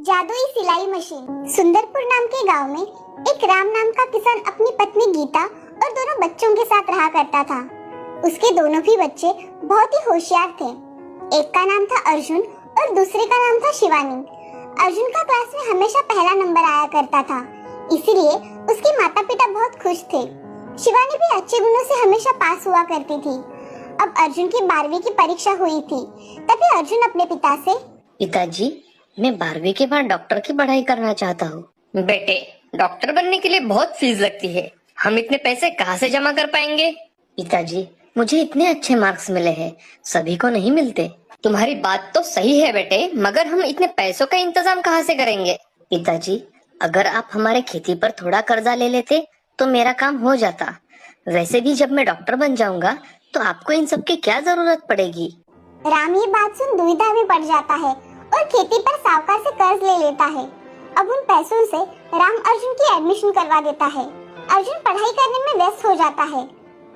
जादुई सिलाई मशीन। सुंदरपुर नाम के गांव में एक राम नाम का किसान अपनी पत्नी गीता और दोनों बच्चों के साथ रहा करता था। उसके दोनों भी बच्चे बहुत ही होशियार थे। एक का नाम था अर्जुन और दूसरे का नाम था शिवानी। अर्जुन का क्लास में हमेशा पहला नंबर आया करता था, इसीलिए उसके माता पिता बहुत खुश थे। शिवानी भी अच्छे गुणों से हमेशा पास हुआ करती थी। अब अर्जुन की 12वीं की परीक्षा हुई थी, तभी अर्जुन अपने पिता से, पिताजी, मैं 12वीं के बाद डॉक्टर की पढ़ाई करना चाहता हूँ। बेटे, डॉक्टर बनने के लिए बहुत फीस लगती है, हम इतने पैसे कहाँ से जमा कर पाएंगे? पिताजी, मुझे इतने अच्छे मार्क्स मिले हैं, सभी को नहीं मिलते। तुम्हारी बात तो सही है बेटे, मगर हम इतने पैसों का इंतजाम कहाँ से करेंगे? पिताजी, अगर आप हमारे खेती पर थोड़ा कर्जा ले लेते तो मेरा काम हो जाता। वैसे भी जब मैं डॉक्टर बन जाऊंगा तो आपको इन सब की क्या जरूरत पड़ेगी। राम ये बात सुन दुविधा में पड़ जाता है और खेती पर साहूकार से कर्ज ले लेता है। अब उन पैसों से राम अर्जुन की एडमिशन करवा देता है। अर्जुन पढ़ाई करने में व्यस्त हो जाता है।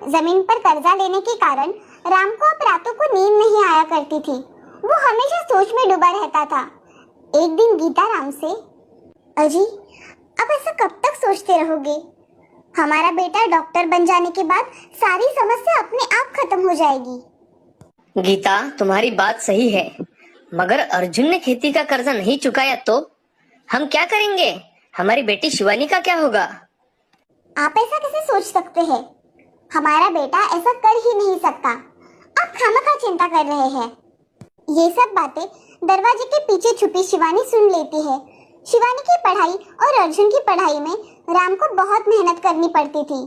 जमीन पर कर्जा लेने के कारण राम को अब रातों को नींद नहीं आया करती थी। वो हमेशा सोच में डूबा रहता था। एक दिन गीता राम से, अजी, अब ऐसा कब तक सोचते रहोगे? हमारा बेटा डॉक्टर बन जाने के बाद सारी समस्या अपने आप खत्म हो जाएगी। गीता, तुम्हारी बात सही है, मगर अर्जुन ने खेती का कर्जा नहीं चुकाया तो हम क्या करेंगे? हमारी बेटी शिवानी का क्या होगा? आप ऐसा कैसे सोच सकते हैं? हमारा बेटा ऐसा कर ही नहीं सकता। आप खामखा चिंता कर रहे हैं। ये सब बातें दरवाजे के पीछे छुपी शिवानी सुन लेती है। शिवानी की पढ़ाई और अर्जुन की पढ़ाई में राम को बहुत मेहनत करनी पड़ती थी।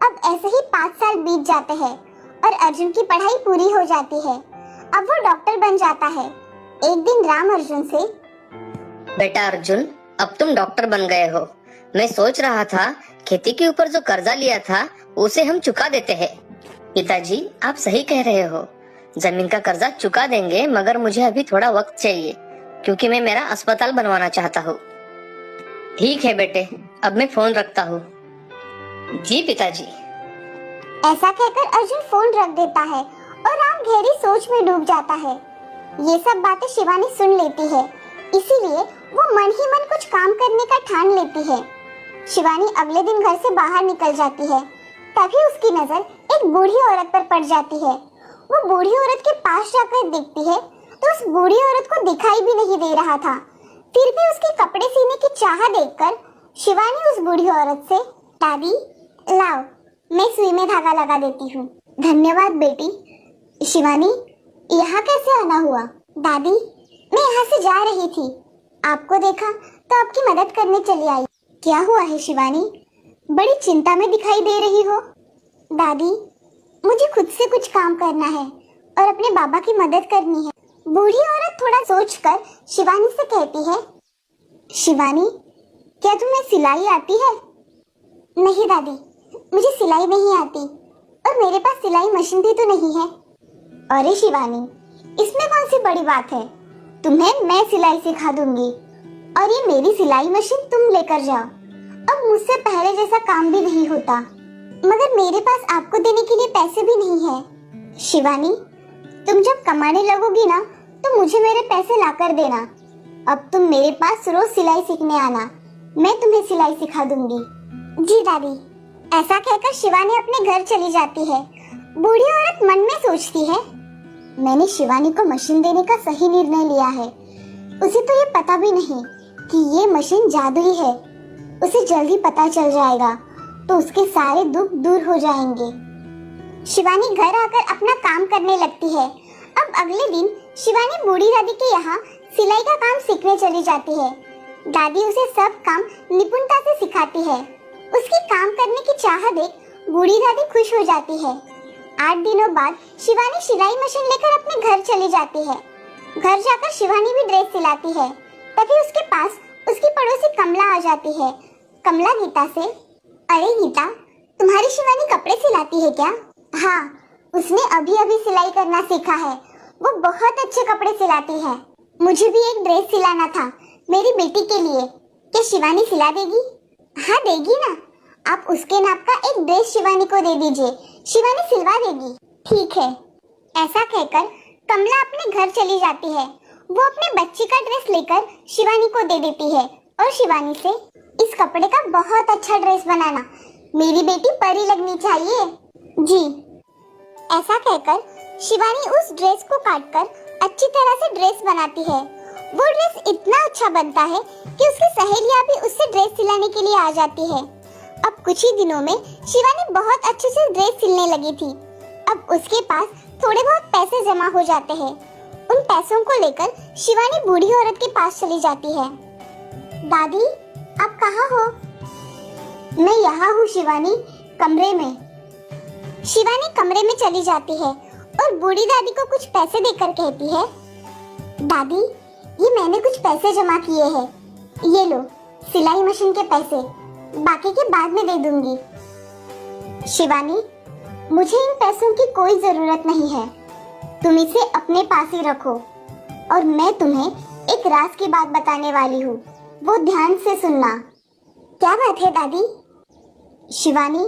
अब ऐसे ही 5 साल बीत जाते हैं और अर्जुन की पढ़ाई पूरी हो जाती है। अब वो डॉक्टर बन जाता है। एक दिन राम अर्जुन से, बेटा अर्जुन, अब तुम डॉक्टर बन गए हो। मैं सोच रहा था खेती के ऊपर जो कर्जा लिया था उसे हम चुका देते हैं। पिताजी, आप सही कह रहे हो, जमीन का कर्जा चुका देंगे, मगर मुझे अभी थोड़ा वक्त चाहिए क्योंकि मैं मेरा अस्पताल बनवाना चाहता हूँ। ठीक है बेटे, अब मैं फोन रखता हूँ। जी पिताजी। ऐसा कहकर अर्जुन फोन रख देता है और राम गहरी सोच में डूब जाता है। ये सब बातें शिवानी सुन लेती है, इसीलिए वो मन ही मन कुछ काम करने का ठान लेती है। शिवानी अगले दिन घर से बाहर निकल जाती है, तभी उसकी नजर एक बूढ़ी औरत पर पड़ जाती है। वो बूढ़ी औरत के पास जाकर देखती है तो उस बूढ़ी औरत को दिखाई भी नहीं दे रहा था। फिर भी उसके कपड़े सीने की चाह देखकर शिवानी उस बूढ़ी औरत से, दादी, लाओ, मैं सुई में धागा लगा देती हूँ। धन्यवाद बेटी। शिवानी, यहाँ कैसे आना हुआ? दादी, मैं यहाँ से जा रही थी, आपको देखा तो आपकी मदद करने चली आई। क्या हुआ है शिवानी? बड़ी चिंता में दिखाई दे रही हो। दादी, मुझे खुद से कुछ काम करना है और अपने बाबा की मदद करनी है। बूढ़ी औरत थोड़ा सोचकर शिवानी से कहती है, शिवानी, क्या तुम्हें सिलाई आती है? नहीं दादी, मुझे सिलाई नहीं आती और मेरे पास सिलाई मशीन भी तो नहीं है। अरे शिवानी, इसमें कौन सी बड़ी बात है? तुम्हें मैं सिलाई सिखा दूंगी और ये मेरी सिलाई मशीन तुम लेकर जाओ। अब मुझसे पहले जैसा काम भी नहीं होता, मगर मेरे पास आपको देने के लिए पैसे भी नहीं है। शिवानी, तुम जब कमाने लगोगी ना तो मुझे मेरे पैसे लाकर देना। अब तुम मेरे पास रोज सिलाई सीखने आना, मैं तुम्हें सिलाई सिखा दूंगी। जी दादी। ऐसा कहकर शिवानी अपने घर चली जाती है। बूढ़ी औरत मन में सोचती है, मैंने शिवानी को मशीन देने का सही निर्णय लिया है। उसे तो ये पता भी नहीं कि ये मशीन जादुई है। उसे जल्दी पता चल जाएगा तो उसके सारे दुख दूर हो जाएंगे। शिवानी घर आकर अपना काम करने लगती है। अब अगले दिन शिवानी बूढ़ी दादी के यहाँ सिलाई का काम सीखने चली जाती है। दादी उसे सब काम निपुणता से सिखाती है। उसकी काम करने की चाह देख बूढ़ी दादी खुश हो जाती है। 8 दिनों बाद शिवानी सिलाई मशीन लेकर अपने घर चली जाती है। घर जाकर शिवानी भी ड्रेस सिलाती है, तभी उसके पास उसकी पड़ोसी कमला आ जाती है। कमला गीता से, अरे गीता, तुम्हारी शिवानी कपड़े सिलाती है क्या? हाँ, उसने अभी अभी सिलाई करना सीखा है। वो बहुत अच्छे कपड़े सिलाती है। मुझे भी एक ड्रेस सिलाना था मेरी बेटी के लिए। क्या शिवानी सिला देगी? हाँ देगी ना। आप उसके नाप का एक ड्रेस शिवानी को दे दीजिए, शिवानी सिलवा देगी। ठीक है। ऐसा कहकर कमला अपने घर चली जाती है वो अपने बच्ची का ड्रेस लेकर शिवानी को दे देती है और शिवानी से, इस कपड़े का बहुत अच्छा ड्रेस बनाना, मेरी बेटी परी लगनी चाहिए। जी। ऐसा कहकर शिवानी उस ड्रेस को काटकर अच्छी तरह से ड्रेस बनाती है। वो ड्रेस इतना अच्छा बनता है कि उसकी सहेलियां भी उससे ड्रेस सिलाने के लिए आ जाती है। अब कुछ ही दिनों में शिवानी बहुत अच्छे से ड्रेस सिलने लगी थी। अब उसके पास थोड़े बहुत पैसे जमा हो जाते हैं। उन पैसों को लेकर शिवानी बूढ़ी औरत के पास चली जाती है। दादी, आप कहाँ हो? मैं यहाँ हूँ शिवानी, कमरे में। शिवानी कमरे में चली जाती है और बूढ़ी दादी को कुछ पैसे देकर कहती है, दादी, ये मैंने कुछ पैसे जमा किए हैं, ये लो सिलाई मशीन के पैसे, बाकी के बाद में दे दूंगी। शिवानी, मुझे इन पैसों की कोई जरूरत नहीं है, तुम इसे अपने पास ही रखो और मैं तुम्हें एक राज की बात बताने वाली हूँ, वो ध्यान से सुनना। क्या बात है दादी? शिवानी,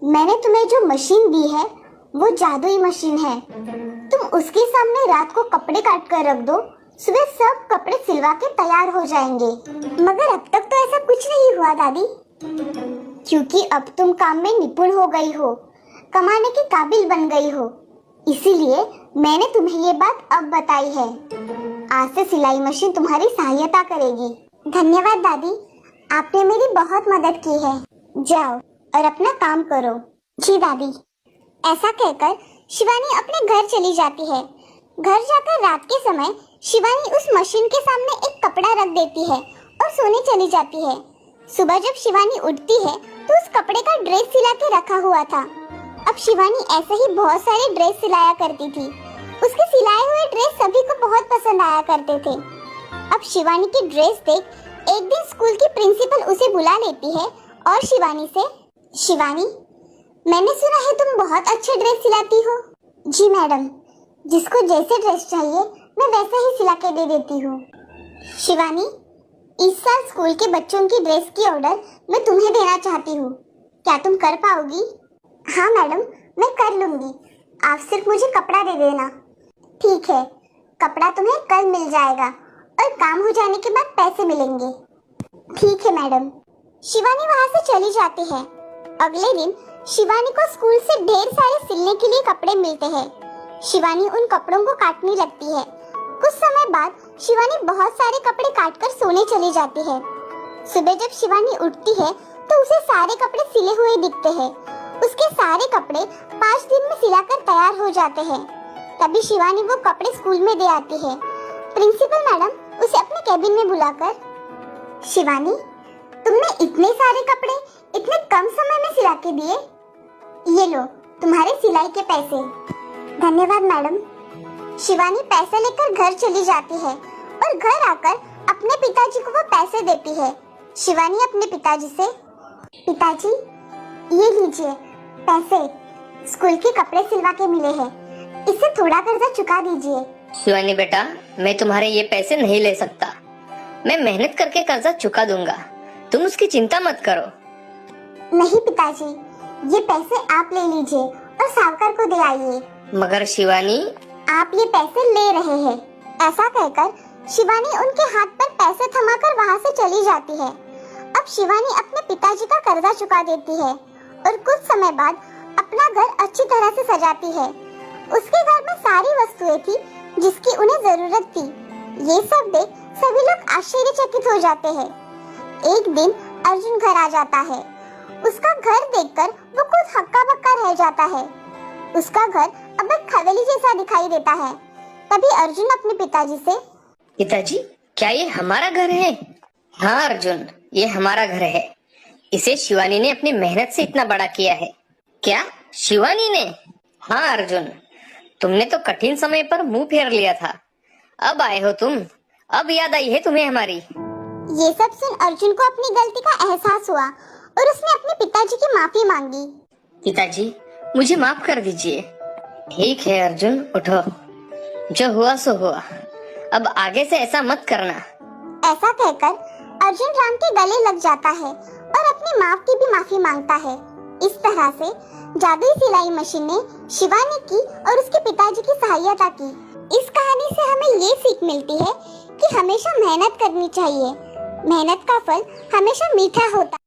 मैंने तुम्हें जो मशीन दी है वो जादुई मशीन है। तुम उसके सामने रात को कपड़े काट कर रख दो, सुबह सब कपड़े सिलवा के तैयार हो जाएंगे। मगर अब तक तो ऐसा कुछ नहीं हुआ दादी। क्योंकि अब तुम काम में निपुण हो गई हो, कमाने के काबिल बन गई हो, इसीलिए मैंने तुम्हें ये बात अब बताई है। आज से सिलाई मशीन तुम्हारी सहायता करेगी। धन्यवाद दादी, आपने मेरी बहुत मदद की है। जाओ और अपना काम करो। जी दादी। ऐसा कहकर शिवानी अपने घर चली जाती है। घर जाकर रात के समय शिवानी उस मशीन के सामने एक कपड़ा रख देती है और सोने चली जाती है। सुबह जब शिवानी उठती है तो उस कपड़े का ड्रेस सिला के रखा हुआ था। अब शिवानी ऐसे ही बहुत सारे ड्रेस सिलाया करती थी। उसके सिलाए हुए ड्रेस सभी को बहुत पसंद आया करते थे। अब शिवानी की ड्रेस देख एक दिन स्कूल की प्रिंसिपल उसे बुला लेती है और शिवानी से, शिवानी, मैंने सुना है तुम बहुत अच्छे ड्रेस सिलाती हो। जी मैडम, जिसको जैसे ड्रेस चाहिए मैं वैसे ही सिला के दे देती हूँ। शिवानी, इस साल स्कूल के बच्चों की ड्रेस की ऑर्डर मैं तुम्हें देना चाहती हूँ, क्या तुम कर पाओगी? हाँ मैडम, मैं कर लूंगी, आप सिर्फ मुझे कपड़ा दे देना। ठीक है, कपड़ा तुम्हें कल मिल जाएगा और काम हो जाने के बाद पैसे मिलेंगे। ठीक है मैडम। शिवानी वहाँ से चली जाती है। अगले दिन शिवानी को स्कूल से ढेर सारे सिलने के लिए कपड़े मिलते हैं। शिवानी उन कपड़ों को काटने लगती है। कुछ समय बाद शिवानी बहुत सारे कपड़े काटकर सोने चली जाती है। सुबह जब शिवानी उठती है तो उसे सारे कपड़े सिले हुए दिखते हैं। उसके सारे कपड़े 5 दिन में सिलाकर तैयार हो जाते हैं। तभी शिवानी वो कपड़े स्कूल में दे आती है। प्रिंसिपल मैडम उसे अपने कैबिन में बुलाकर, शिवानी, तुमने इतने सारे कपड़े इतने कम समय में सिला के दिए, ये लो तुम्हारे सिलाई के पैसे। धन्यवाद मैडम। शिवानी पैसे लेकर घर चली जाती है और घर आकर अपने पिताजी को वो पैसे देती है। शिवानी अपने पिताजी से, पिताजी, ये लीजिए पैसे, स्कूल के कपड़े सिलवा के मिले हैं, इससे थोड़ा कर्जा चुका दीजिए। शिवानी बेटा, मैं तुम्हारे ये पैसे नहीं ले सकता, मैं मेहनत करके कर्जा चुका दूंगा, तुम उसकी चिंता मत करो। नहीं पिताजी, ये पैसे आप ले लीजिए और सावकार को दे आइए। मगर शिवानी, आप ये पैसे ले रहे हैं। ऐसा कहकर शिवानी उनके हाथ पर पैसे थमाकर वहाँ से चली जाती है। अब शिवानी अपने पिताजी का कर्जा चुका देती है और कुछ समय बाद अपना घर अच्छी तरह से सजाती है। उसके घर में सारी वस्तुएं थी जिसकी उन्हें जरूरत थी। ये सब देख सभी लोग आश्चर्यचकित हो जाते हैं। एक दिन अर्जुन घर आ जाता है। उसका घर देखकर वो खुद हक्का बक्का रह जाता है। उसका घर अब एक हवेली जैसा दिखाई देता है। तभी अर्जुन अपने पिताजी से, पिताजी, क्या ये हमारा घर है? हाँ अर्जुन, ये हमारा घर है। इसे शिवानी ने अपनी मेहनत से इतना बड़ा किया है। क्या शिवानी ने? हाँ अर्जुन, तुमने तो कठिन समय पर मुंह फेर लिया था, अब आए हो तुम, अब याद आई है तुम्हें हमारी। ये सब सुन अर्जुन को अपनी गलती का एहसास हुआ और उसने अपने पिताजी की माफी मांगी। पिताजी, मुझे माफ कर दीजिए। ठीक है अर्जुन, उठो, जो हुआ सो हुआ, अब आगे से ऐसा मत करना। ऐसा कहकर अर्जुन राम के गले लग जाता है और अपनी माँ की भी माफी मांगता है। इस तरह से जादुई सिलाई मशीन ने शिवानी की और उसके पिताजी की सहायता की। इस कहानी से हमें ये सीख मिलती है कि हमेशा मेहनत करनी चाहिए। मेहनत का फल हमेशा मीठा होता है।